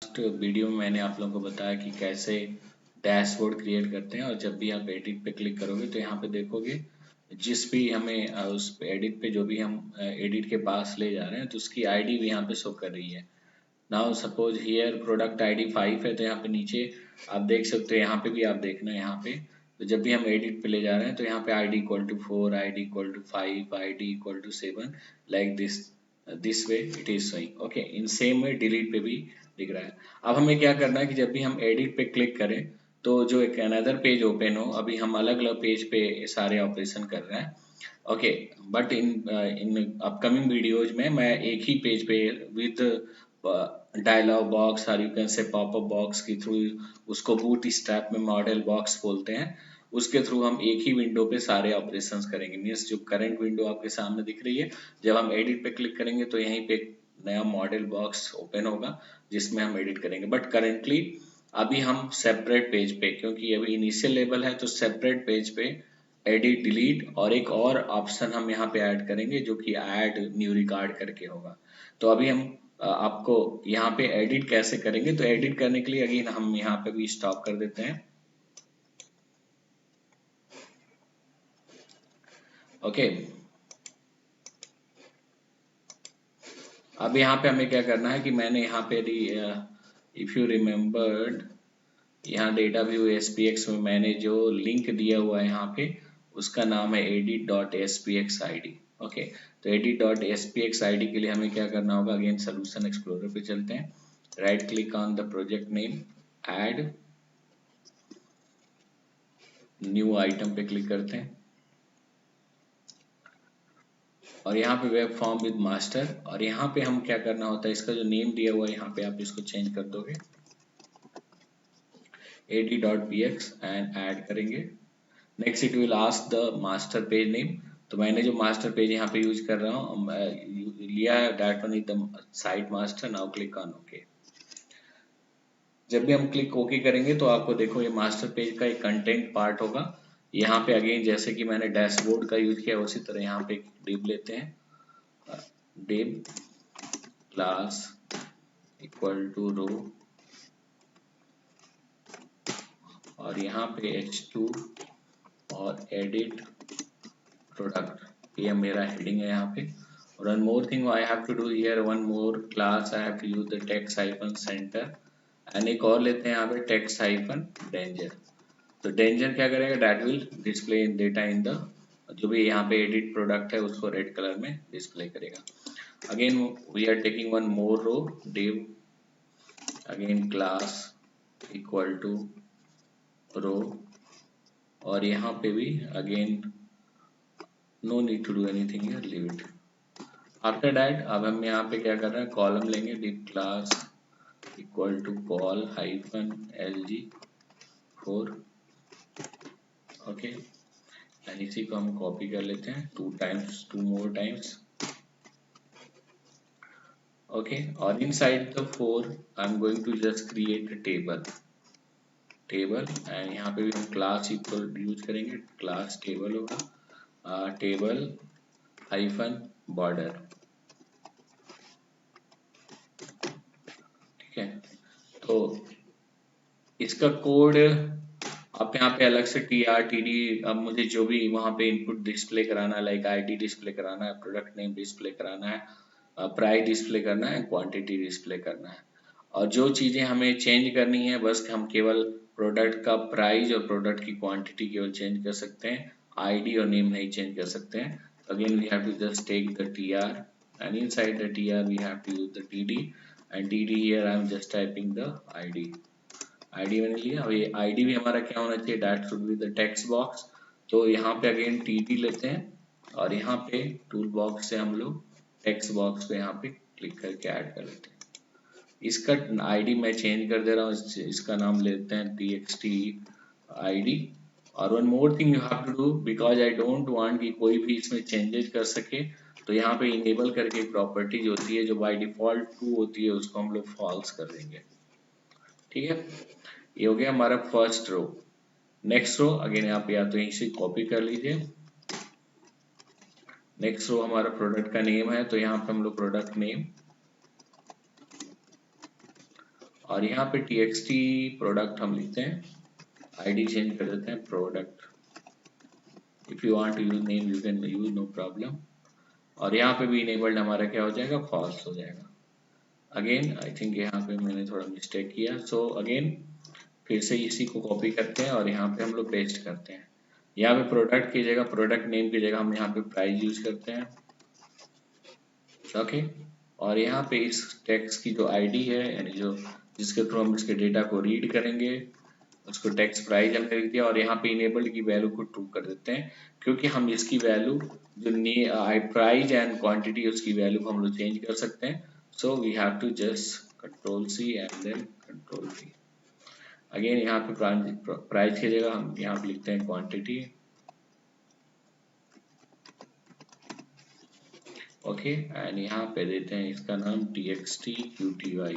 Video में मैंने आप लोगों को बताया कि कैसे डैशबोर्ड क्रिएट करते हैं। और जब भी आप एडिट पे क्लिक करोगे तो यहाँ पे देखोगे जिस भी हमें उस एडिट पे जो भी हम एडिट के पास ले जा रहे हैं तो उसकी आईडी भी यहाँ पे शो कर रही है। Now suppose here product ID 5 है तो यहाँ पे नीचे आप देख सकते हो, यहाँ पे भी आप देखना यहाँ पे। तो जब भी हम एडिट पे ले जा रहे हैं तो यहाँ पे ID equal to 4, ID equal to 5, ID equal to 7, like this way it is showing. Okay, in same way delete पे भी दिख रहा है। अब हमें क्या करना है कि जब भी हम एडिट पे क्लिक करें तो जो एक अनदर पेज ओपन हो, अभी हम अलग अलग पेज पे सारे ऑपरेशन कर रहे हैं। Okay, but in upcoming videos में मैं एक ही पेज पे विद डायलॉग बॉक्स और you can say popup box के थ्रू, उसको बूट स्ट्रैप में मॉडल बॉक्स बोलते हैं, उसके थ्रू हम एक ही विंडो पे सारे ऑपरेशंस करेंगे। मीन्स जो करंट विंडो आपके सामने दिख रही है, जब हम एडिट पे क्लिक करेंगे तो यहीं पे एक नया मॉडल बॉक्स ओपन होगा जिसमें हम एडिट करेंगे। बट करेंटली अभी हम सेपरेट पेज पे, क्योंकि अभी इनिशियल लेवल है तो सेपरेट पेज पे एडिट डिलीट और एक और ऑप्शन हम यहाँ पे ऐड करेंगे जो कि ऐड न्यू रिकॉर्ड करके होगा। तो अभी हम आपको यहाँ पे एडिट कैसे करेंगे, तो एडिट करने के लिए अगेन हम यहाँ पे भी स्टॉप कर देते हैं। ओके, अब यहाँ पे हमें क्या करना है कि मैंने यहाँ पे इफ यू रिमेम्बर्ड, यहाँ डेटा व्यू एसपीएक्स में मैंने जो लिंक दिया हुआ है यहाँ पे उसका नाम है edit.spx_id। ओके, तो edit.spx_id के लिए हमें क्या करना होगा, अगेन सोल्यूशन एक्सप्लोरर पे चलते हैं, right click on the project name, add new item पे क्लिक करते हैं और यहाँ पे वेब फॉर्म विद मास्टर, और यहाँ पे हम क्या करना होता है, इसका जो नेम दिया हुआ है यहाँ पे आप इसको चेंज कर दोगे ad.px एंड ऐड करेंगे। Next it will ask the master page name, तो मैंने जो मास्टर पेज यहाँ पे यूज कर रहा हूँ लिया है, that one is the site master. Now click on okay. जब भी हम क्लिक ओके करेंगे तो आपको देखो ये मास्टर पेज का एक कंटेंट पार्ट होगा। यहाँ पे अगेन जैसे कि मैंने डैशबोर्ड का यूज किया उसी तरह यहाँ पे डिव लेते हैं, डिव क्लास इक्वल टू रो, और यहाँ पे h2 और एडिट प्रोडक्ट, ये मेरा हेडिंग है यहाँ पे। और one more thing I have to do here, one more class I have to use the text hyphen centre, and एक और लेते हैं यहाँ पे टेक्स्ट हाइफन डेंजर। तो डेंजर क्या करेगा, that will display in data in the, जो भी यहाँ पे एडिट प्रोडक्ट है उसको रेड कलर में डिस्प्ले करेगा। Again we are taking one more row, div again class equal to रो, और यहाँ पे भी again no need to do anything here, leave it. After that अब हम यहाँ पे क्या कर रहे हैं, कॉलम लेंगे, div class equal to col hyphen lg4। Okay, and इसी को हम कॉपी कर लेते हैं टू मोर टाइम्स। ओके, और inside the 4 I am going to just create a table, and यहाँ पे भी हम क्लास इक्वल यूज करेंगे, क्लास टेबल होगा, टेबल हाइफन बॉर्डर। ठीक है, तो इसका कोड आप यहाँ पे अलग से TR TD, अब मुझे जो भी वहाँ पे इनपुट डिस्प्ले कराना है, लाइक आईडी डिस्प्ले कराना है, प्रोडक्ट नेम डिस्प्ले कराना है, प्राइस डिस्प्ले करना है, क्वांटिटी डिस्प्ले करना है, और जो चीज़ें हमें चेंज करनी है बस हम केवल प्रोडक्ट का प्राइस और प्रोडक्ट की क्वांटिटी केवल चेंज कर सकते हैं, आईडी और नेम नहीं चेंज कर सकते हैं। Again we have to just take the TR and inside the TR we have to use the TD, and TD here I am just typing the ID। ID मैंने लिया, और ये ID भी हमारा क्या होना चाहिए, that should be the text box. तो यहाँ पे अगेन टीडी लेते हैं और यहाँ पे टूल बॉक्स से हम लोग टेक्स्ट बॉक्स पे यहाँ पे क्लिक करके ऐड कर लेते हैं। इसका आईडी मैं चेंज कर दे रहा हूँ, इसका नाम लेते हैं txt id। और one more thing you have to do, because I don't want कि कोई भी इसमें चेंजेस कर सके, तो यहाँ पे इनेबल करके प्रॉपर्टीज होती है जो बाय डिफॉल्ट ट्रू होती है उसको हम लोग फॉल्स कर देंगे। ठीक है, ये हो गया हमारा first row. Next row again आप या तो यहीं से कॉपी कर लीजिए। नेक्स्ट रो हमारा प्रोडक्ट का नेम है, तो यहाँ पे हम लोग प्रोडक्ट नेम और यहाँ पे txt प्रोडक्ट हम लिखते हैं, id चेंज कर देते हैं product. If you want to use name you can use, no problem. और यहाँ पे भी इनेबल्ड हमारा क्या हो जाएगा, फॉल्स हो जाएगा। अगेन आई थिंक यहाँ पे मैंने थोड़ा मिस्टेक किया, सो अगेन फिर से इसी को कॉपी करते हैं और यहाँ पे हम लोग पेस्ट करते हैं। यहाँ पे प्रोडक्ट की जगह, प्रोडक्ट नेम की जगह हम यहाँ पे प्राइस यूज करते हैं। ओके, और यहाँ पे इस टेक्स्ट की जो आईडी है, यानी जो जिसके थ्रू हम इसके डेटा को रीड करेंगे, उसको टेक्स्ट प्राइस हमने लिख दिया। और यहाँ पे इनेबल्ड की वैल्यू को ट्रू कर देते हैं, क्योंकि हम इसकी वैल्यू जो प्राइस एंड क्वांटिटी उसकी वैल्यू हम लोग चेंज कर सकते हैं। So we have to just control C and then control V. Again यहाँ पे प्राइस की जगह हम यहाँ पे लिखते हैं क्वांटिटी। ओके, एंड यहाँ पे देते हैं इसका नाम txt qty।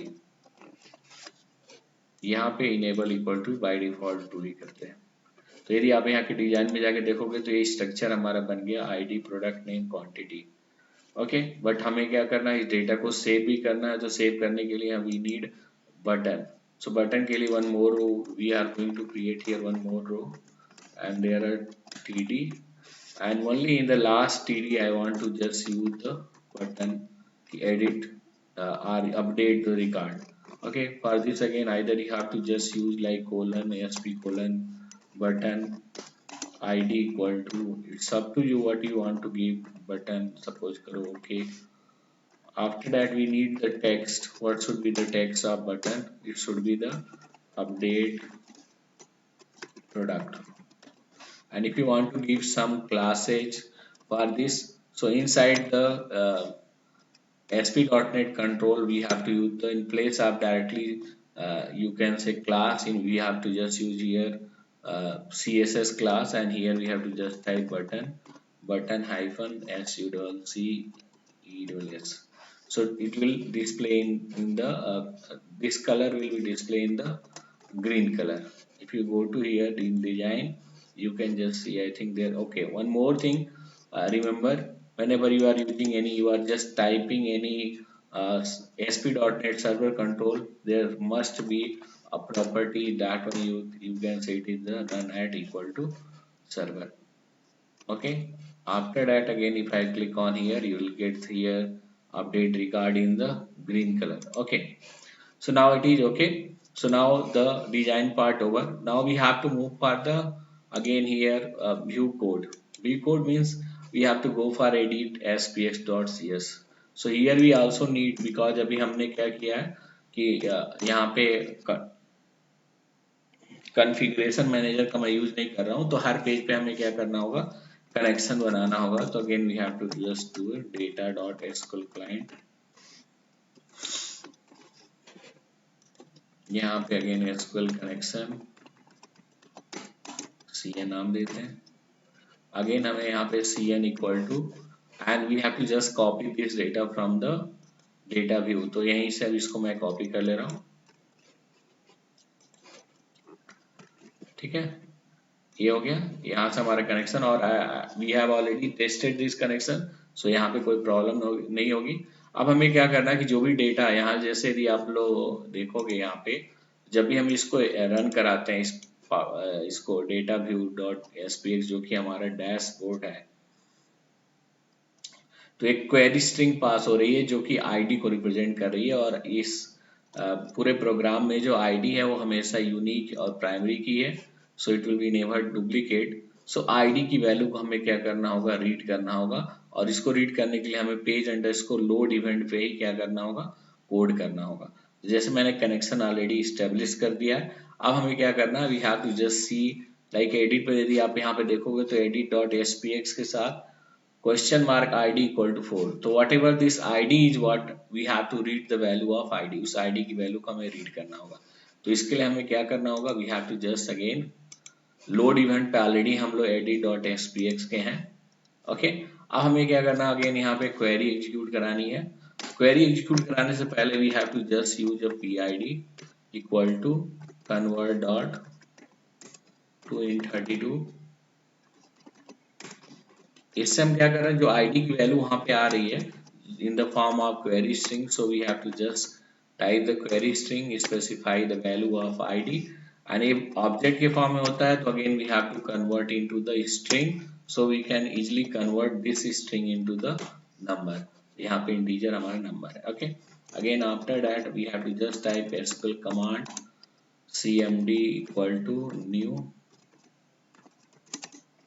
यहाँ पे enable equal to by default true ही करते हैं। तो यदि आप यहाँ के डिजाइन में जाके देखोगे तो ये स्ट्रक्चर हमारा बन गया, ID, product name, quantity. Okay, but हमें क्या करना है, इस डेटा को सेव भी करना है। तो सेव करने के लिए we need button. So button के लिए one more row we are going to create here, one more row, and there are td, and only in the last td I want to just use the button to edit or update the record. Okay, for this again either you have to just use like colon sp colon button id equal to, it's up to you what you want to give button, suppose karo okay. After that we need the text. What should be the text of button? It should be the update product. And if you want to give some classes for this, so inside the sp.net control we have to use the, in place of directly you can say class, in we have to just use here css class, and here we have to just type button hyphen suc. So it will display in the this color will be display in the green color. If you go to here in design, you can just see, I think there. Okay, one more thing, remember, whenever you are using any, you are just typing any sp.net server control, there must be a property that one you can say it is the run at equal to server. Okay, after that again if I click on here, you will get here update record in the green color. Okay, so now it is okay. So now the design part over. Now we have to move for the again here view code. View code means we have to go for edit spx.cs. so here we also need, because अभी हमने क्या किया है कि यहाँ पे configuration manager का मैं यूज नहीं कर रहा हूँ, तो हर पेज पे हमें क्या करना होगा, कनेक्शन बनाना होगा। तो again we have to just do data.sql client। यहाँ पे अगेन एसक्यूएल कनेक्शन cn नाम देते हैं। अगेन हमें यहाँ पे cn equal to, and we have to just copy this data from the data view. तो यहीं से अब इसको मैं कॉपी कर ले रहा हूँ, ठीक है, ये हो गया। यहाँ से हमारा कनेक्शन, और we have already tested this connection, so यहाँ पे कोई प्रॉब्लम नहीं होगी। अब हमें क्या करना है कि जो भी डेटा यहाँ, जैसे यदि आप लोग देखोगे यहाँ पे जब भी हम इसको रन कराते हैं इसको डेटा व्यू डॉट एसपीएक्स जो कि हमारा डैशबोर्ड है, तो एक क्वेरी स्ट्रिंग पास हो रही है जो कि आईडी को रिप्रेजेंट कर रही है। और इस पूरे प्रोग्राम में जो आईडी है वो हमेशा यूनिक और प्राइमरी की है, सो it will be never duplicate. So ID की वैल्यू को हमें क्या करना होगा, रीड करना होगा, और इसको रीड करने के लिए हमें पेज अंडरस्कोर लोड इवेंट पे ही क्या करना होगा, कोड करना होगा। जैसे मैंने कनेक्शन ऑलरेडी इस्टेब्लिश कर दिया है, अब हमें क्या करना है, we have to just see like edit पे यदि आप यहाँ पे देखोगे तो edit डॉट एसपीएक्स के साथ question mark id equal to 4, तो whatever this id is what we have to read the value of id, उस id की वैल्यू को हमें रीड करना होगा। तो इसके लिए हमें क्या करना होगा, we have to just again load event पे ऑलरेडी हम लोग edit.spx के हैं। ओके, अब हमें क्या करना है, अगेन यहाँ पे क्वेरी एग्जीक्यूट करानी है। क्वेरी एग्जीक्यूट कराने से पहले we have to just use a pid equal to convert dot to int32। इससे हम क्या कर रहे हैं, जो आईडी की वैल्यू वहां पे आ रही है in the form of query string, so we have to just type the query string, specify the value of ID, and ये ऑब्जेक्ट के फॉर्म में होता है तो again we have to convert into the string, so we can easily convert this string into the number. यहाँ पे integer हमारा number है। Okay, again after that we have to just type SQL command cmd equal to new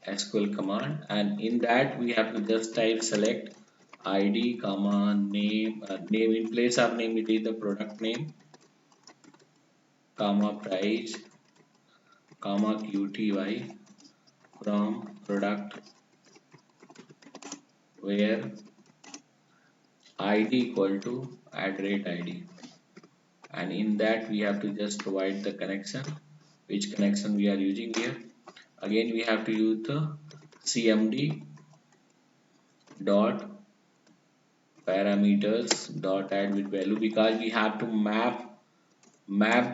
SQL command, and in that we have to just type select id comma name, name in place of name it is the product name, comma price, comma qty from product where id equal to @id, and in that we have to just provide the connection, which connection we are using here. Again we have to use the cmd dot parameters dot add with value, because we have to map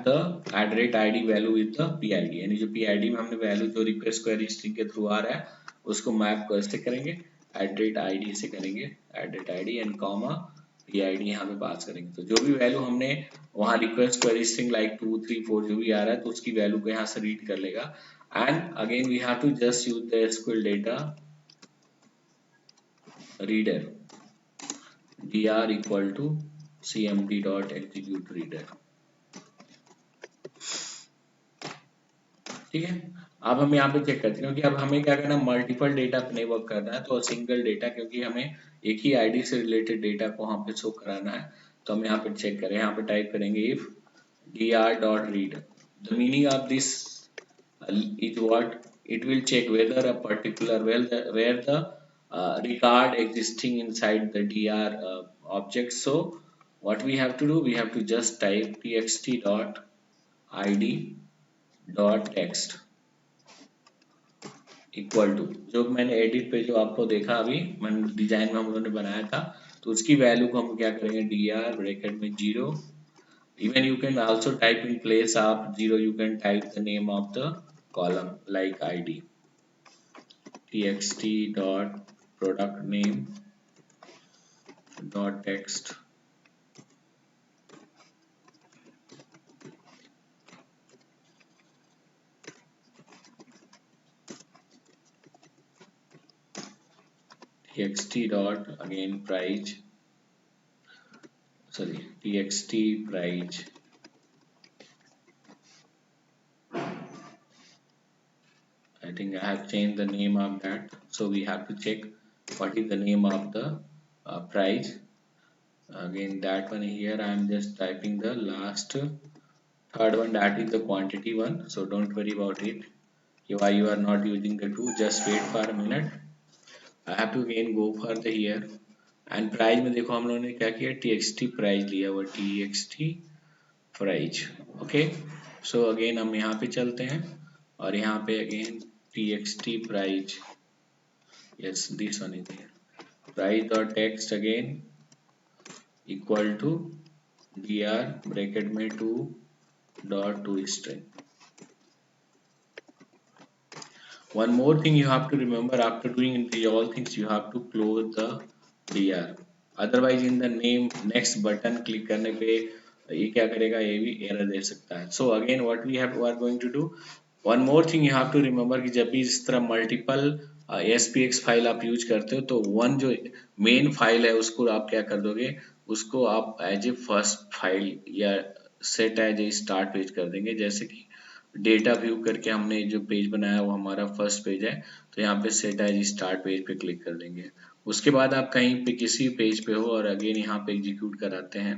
the @id value with the PID, यानी जो PID में हमने value जो request query string के through आ रहा है उसको map कैसे करेंगे, @id से करेंगे, @id एंड कॉमा PID यहाँ पे पास करेंगे। तो जो भी वैल्यू हमने वहाँ रिक्वेस्ट क्वेरी स्ट्रिंग लाइक 2 3 4 जो भी आ रहा है तो उसकी वैल्यू को यहाँ से रीड कर लेगा, and again we have to just use the SQL data reader dr equal to cmd dot execute reader। ठीक है, अब हम यहाँ पे चेक करते हैं, क्योंकि अब हमें क्या करना है, मल्टीपल डेटा पे नहीं वर्क करना है, तो सिंगल डेटा, क्योंकि हमें एक ही आईडी से रिलेटेड डेटा को वहाँ पे शो कराना है, तो हम यहाँ पे चेक करें, यहाँ पे टाइप करेंगे if dr dot read, the meaning of this is what it will check whether a particular where the record existing inside the dr object. So what we have to do, we have to just type txt dot id dot text equal to, जो मैंने edit पे जो आपको देखा अभी मैंने design में हम लोगों ने बनाया था, तो उसकी वैल्यू को हम क्या करेंगे, dr ब्रैकेट में 0, even you can also type in place of 0 you can type the name of the column like id, txt dot product name dot text txt dot again price, sorry txt price, I think I have changed the name of that, so we have to check what is the name of the price. Again that one here I am just typing the last third one, that is the quantity one, so don't worry about it, why you are not using the two, just wait for a minute, I have to again go for the here, and price में देखो हम लोगों ने क्या किया, txt price लिया हुआ, txt price। Okay, so again हम यहाँ पे चलते हैं और यहाँ पे again txt price, yes this one is here, price dot text again equal to dr bracket में 2 dot to string। One more thing you have to remember, after doing the all things you have to close the dr, otherwise in the name next button click करने पे ये क्या करेगा, ये भी error दे सकता है। So again what we are going to do, one more thing you have to remember कि जब भी इस तरह मल्टीपल SPX फाइल आप यूज करते हो तो वन जो मेन फाइल है उसको आप क्या कर दोगे, उसको आप एज ए फर्स्ट फाइल या set as a start page कर देंगे। जैसे कि डेटा व्यू करके हमने जो पेज बनाया वो हमारा फर्स्ट पेज है, तो यहाँ पे सेट एज स्टार्ट पेज पे क्लिक कर देंगे। उसके बाद आप कहीं पे किसी पेज पे हो और अगेन यहाँ पे एग्जीक्यूट कराते हैं,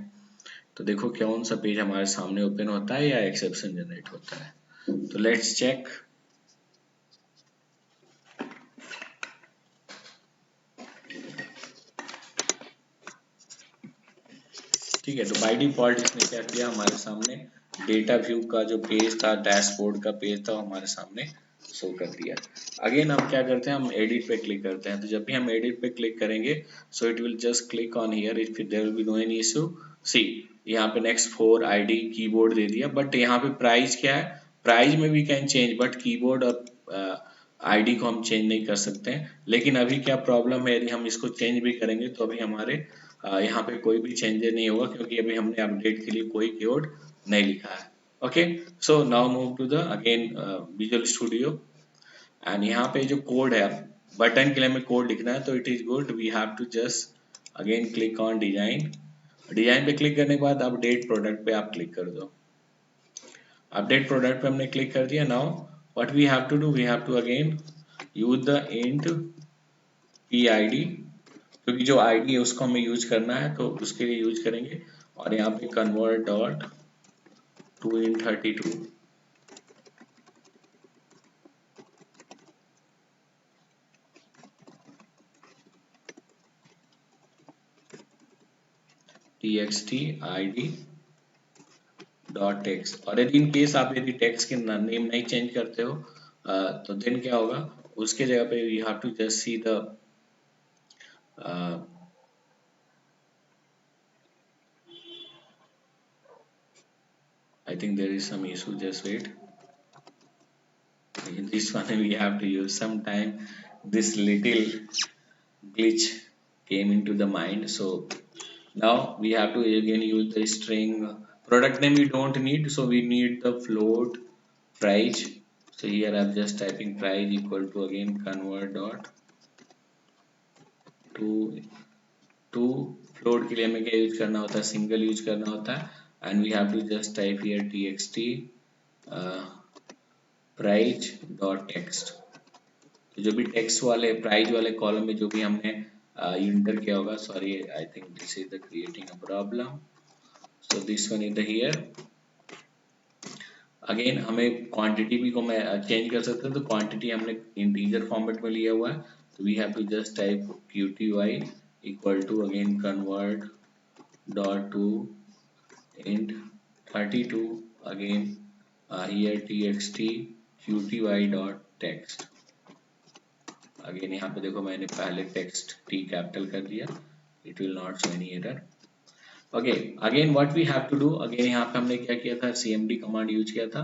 तो देखो कौन सा पेज हमारे सामने ओपन होता है या एक्सेप्शन जनरेट होता है। तो लेट्स चेक, ठीक है, तो बाय डिफॉल्ट इसने क्या किया, हमारे सामने डेटा व्यू का जो पेज था, डैशबोर्ड का पेज था, हमारे सामने शो कर दिया। अगेन हम क्या करते हैं, हम एडिट पे क्लिक करते हैं, तो जब भी हम एडिट पे क्लिक करेंगे so it will just click on here, if there will be no any issue. See यहाँ पे नेक्स्ट 4 आईडी कीबोर्ड दे दिया, बट यहाँ पे प्राइस क्या है, प्राइस में we can change, but keyboard और आईडी को हम चेंज नहीं कर सकते हैं। लेकिन अभी क्या प्रॉब्लम है, यदि हम इसको चेंज भी करेंगे तो अभी हमारे यहाँ पे कोई भी चेंजेस नहीं होगा क्योंकि अभी हमने अपडेट के लिए कोई कीवर्ड नहीं लिखा है। Okay, so now move to the again visual studio and यहाँ पे जो कोड है बटन के लिए हमें कोड लिखना है, तो it is good we have to just again click on design. Design पे क्लिक करने के बाद अपडेट प्रोडक्ट पे आप क्लिक कर दो। अपडेट प्रोडक्ट पे हमने क्लिक कर दिया। Now what we have to do, we have to again use the int PID, क्योंकि जो आईडी है उसको हमें यूज करना है तो उसके लिए यूज करेंगे। और यहाँ पे convert dot to in 32 txt id dot text. और यदि इन केस आप यदि टेक्स्ट के नेम नहीं चेंज करते हो तो देन क्या होगा, उसके जगह पे you have to just see the I think there is some issue, just wait. In this one we have to use some time. This little glitch came into the mind, so now we have to again use the string. Product name we don't need, so we need the float price. So here I'm just typing price equal to again convert dot to float के लिए हमें क्या use करना होता है, single use करना होता है and we have to just type here txt price dot text. तो जो भी टेक्स्ट वाले प्राइस वाले कॉलम में जो भी हमने इंटर किया होगा, sorry I think this is the creating a problem, so this one is the here. Again हमें क्वांटिटी भी को मैं चेंज कर सकता हूँ, तो क्वांटिटी हमने इंटीजर फॉर्मेट में लिया हुआ है, तो we have to just type qty equal to again convert dot to int 32 again here txt qty dot text। अगेन यहाँ पे देखो मैंने पहले टेक्स्ट T कैपिटल कर दिया, it will not show any error. Okay, again what we have to do, again यहाँ पे हमने क्या किया था, cmd कमांड यूज किया था।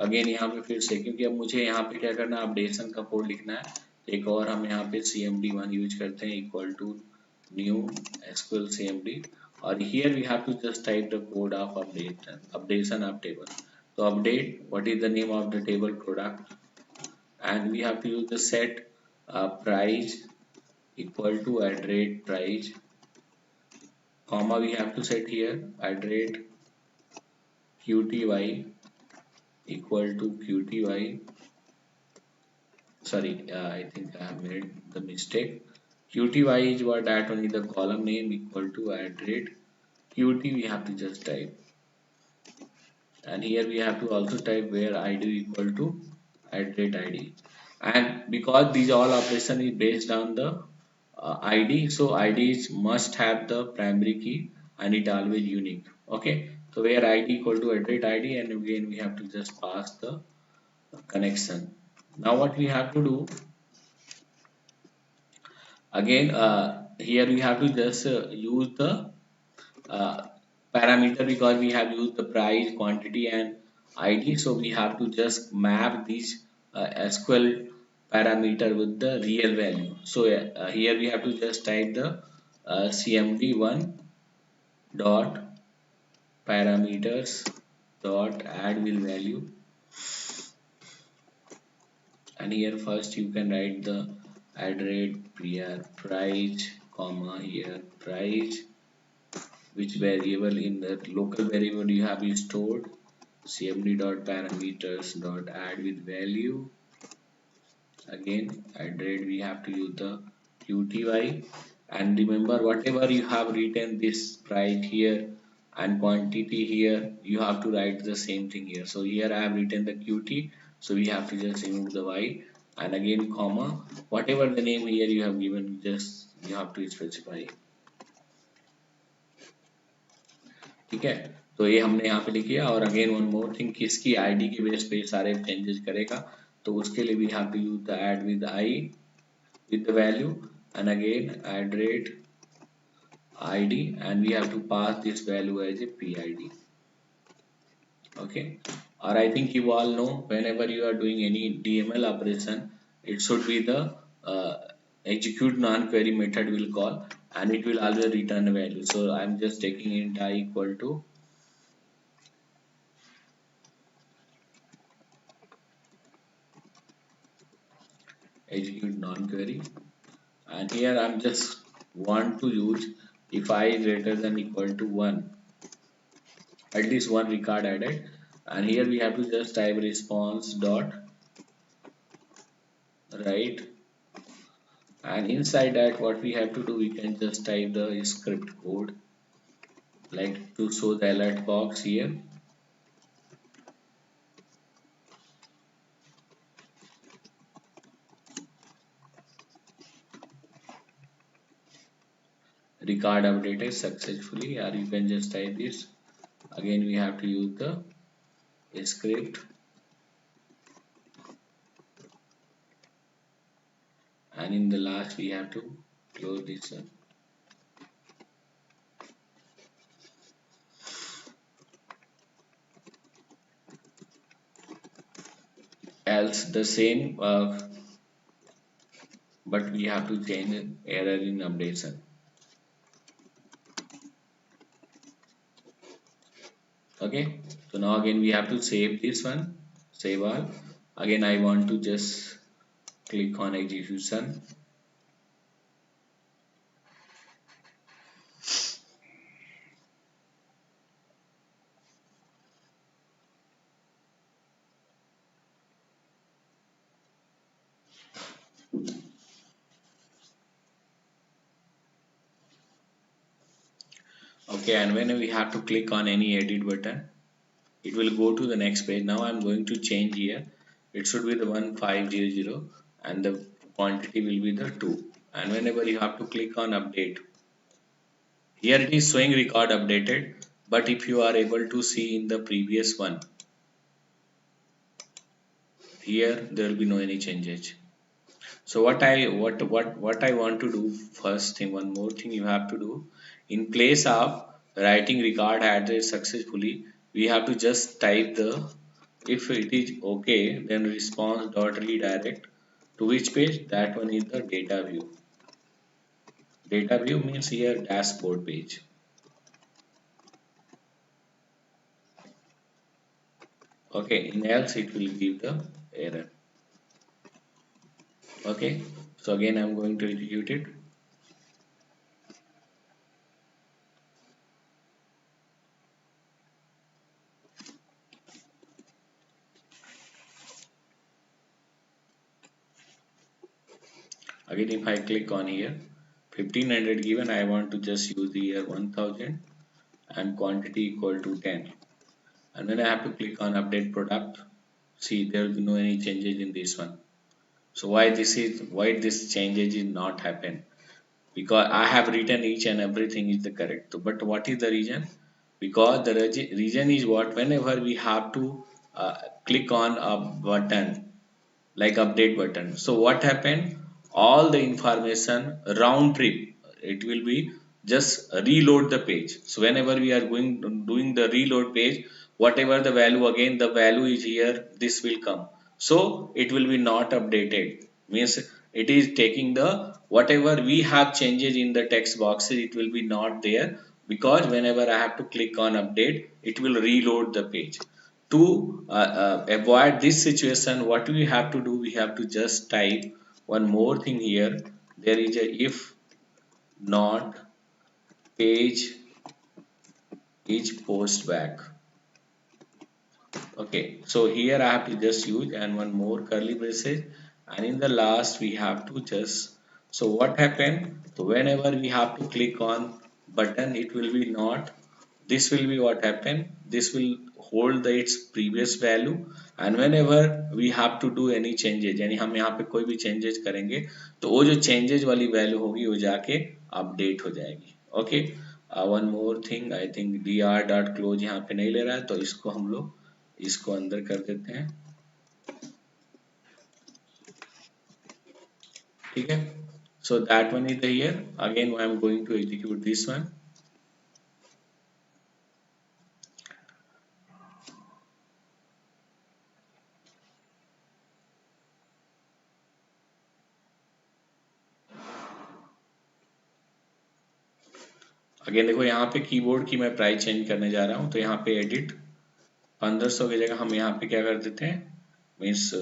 अगेन यहाँ पे फिर से क्योंकि अब मुझे यहाँ पे क्या करना है, अपडेशन का कोड लिखना है, एक और हम यहाँ पे cmd1 यूज करते हैं equal to new SQL cmd और here we have to just type the code of updation of table। तो update what is the name of the table product and we have to use the set price equal to @price comma we have to set here @qty equal to qty, sorry I think I have made the mistake, qty is what, that only the column name equal to @qt we have to just type, and here we have to also type where id equal to @id, and because these all operation is based on the id, so IDs must have the primary key and it always unique। Okay, so where id equal to @id and again we have to just pass the connection। Now what we have to do again, here we have to just use the uh, parameter because we have used the price, quantity and id, so we have to just map these SQL parameter with the real value। So here we have to just type the cmd1 dot parameters dot add with value, and here first you can write the price comma here price, which variable in the local variable you have stored cmd dot parameters dot add with value, again at rate we have to use the qty, and remember whatever you have written this price here and quantity here, you have to write the same thing here। So here I have written the qt, so we have to just remove the y and again comma whatever the name here you have given, just you have to specify। ठीक है, तो ये हमने यहाँ पे लिख किया। और अगेन वन मोर थिंग, किसकी आईडी के बेस पे सारे चेंजेस करेगा, तो उसके लिए we have to use the add with I with the value and again @id and we have to pass this value as a PID। Okay, or I think you all know whenever you are doing any DML operation, it should be the uh, execute non-query method will call, and it will always return a value. So I'm just taking int I equal to execute non-query, and here I'm just want to use if I greater than equal to 1, at least one record added, and here we have to just type response dot write, and inside that what we have to do, we can just type the script code like to show the alert box here. Record updated successfully, or you can just type this. Again we have to use the script, and in the last we have to close this one. Else the same, but we have to change error in updation. Okay, so now again we have to save this one, save all. Again I want to just click on execution. Okay, and when we have to click on any edit button, it will go to the next page. Now I'm going to change here, it should be the 1500 and the quantity will be the 2, and whenever you have to click on update, here it is showing record updated, but if you are able to see in the previous one, here there will be no any changes. So what I want to do first thing, one more thing you have to do, in place of writing record address successfully, we have to just type the, if it is okay, then response dot redirect to which page, that one is the data view. Data view means here dashboard page. Okay, in else it will give the error. Okay, so again I'm going to execute it. Again if I click on here 1500 given, I want to just use the year 1000 and quantity equal to 10, and when I have to click on update product, see there will be no any changes in this one. So why this changes is not happen, because I have written each and everything is the correct. But what is the reason? Because the reason is what, whenever we have to uh, click on a button like update button, so what happened, all the information round trip, it will be just reload the page. So whenever we are going doing the reload page, whatever the value, again the value is here, this will come, so it will be not updated, means it is taking the whatever we have changes in the text boxes, it will be not there, because whenever I have to click on update, it will reload the page. To avoid this situation, what we have to do, we have to just type one more thing here, there is a if not page is post back. Okay, so here I have to just use and one more curly braces, and in the last we have to just, so what happened, so whenever we have to click on button, it will be not, this will be what happened, this will hold the its previous value, and whenever we have to do any changes, यानी हम यहाँ पे कोई भी changes करेंगे, तो वो जो changes वाली value होगी वो जाके update हो जाएगी. Okay, one more thing, I think dr dot close यहाँ पे नहीं ले रहा है, तो इसको हम लोग इसको अंदर कर देते हैं. ठीक है, so that one is here. Again I am going to execute this one. Again देखो यहाँ पे कीबोर्ड की मैं प्राइस चेंज करने जा रहा हूँ, तो यहाँ पे एडिट 1500 की जगह हम यहाँ पे क्या कर देते हैं, मीन्स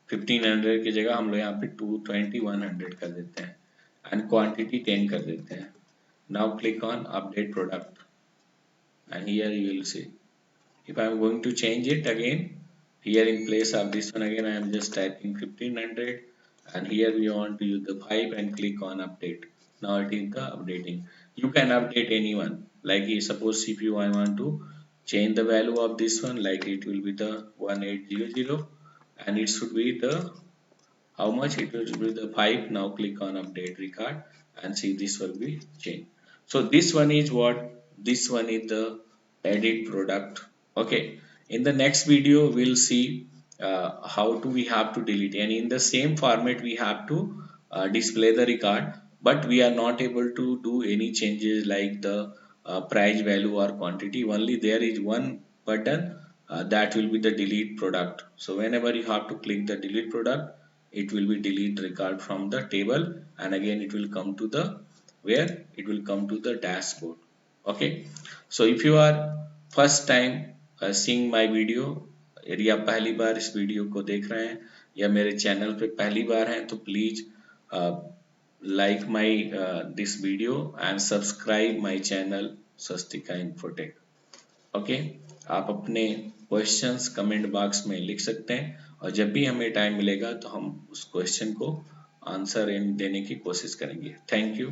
1500 की जगह हम लोग यहाँ पे 220 100 कर देते हैं एंड क्वांटिटी 10 कर देते हैं। Now click on update product and here you will see if I am going to change it again, here in place of this one again I am just typing 1500 and here we want to use the 5 and click on update. Now it is the updating. You can update anyone, like suppose if you I want to change the value of this one, like it will be the 1800 and it should be the how much, it will be the 5. Now click on update record and see this will be changed. So this one is what, this one is the edit product. Okay, in the next video we'll see how to we have to delete, and in the same format we have to display the record, but we are not able to do any changes like the price value or quantity. Only there is one button that will be the delete product. So whenever you have to click the delete product, it will be delete record from the table, and again it will come to the where it will come to the dashboard. Okay, so if you are first time seeing my video, यदि आप पहली बार इस video को देख रहे हैं या मेरे चैनल पे पहली बार हैं, तो please like my this video and subscribe my channel Swastika infotech. Okay, आप अपने क्वेश्चंस कमेंट बॉक्स में लिख सकते हैं और जब भी हमें टाइम मिलेगा तो हम उस क्वेश्चन को आंसर देने की कोशिश करेंगे। Thank you.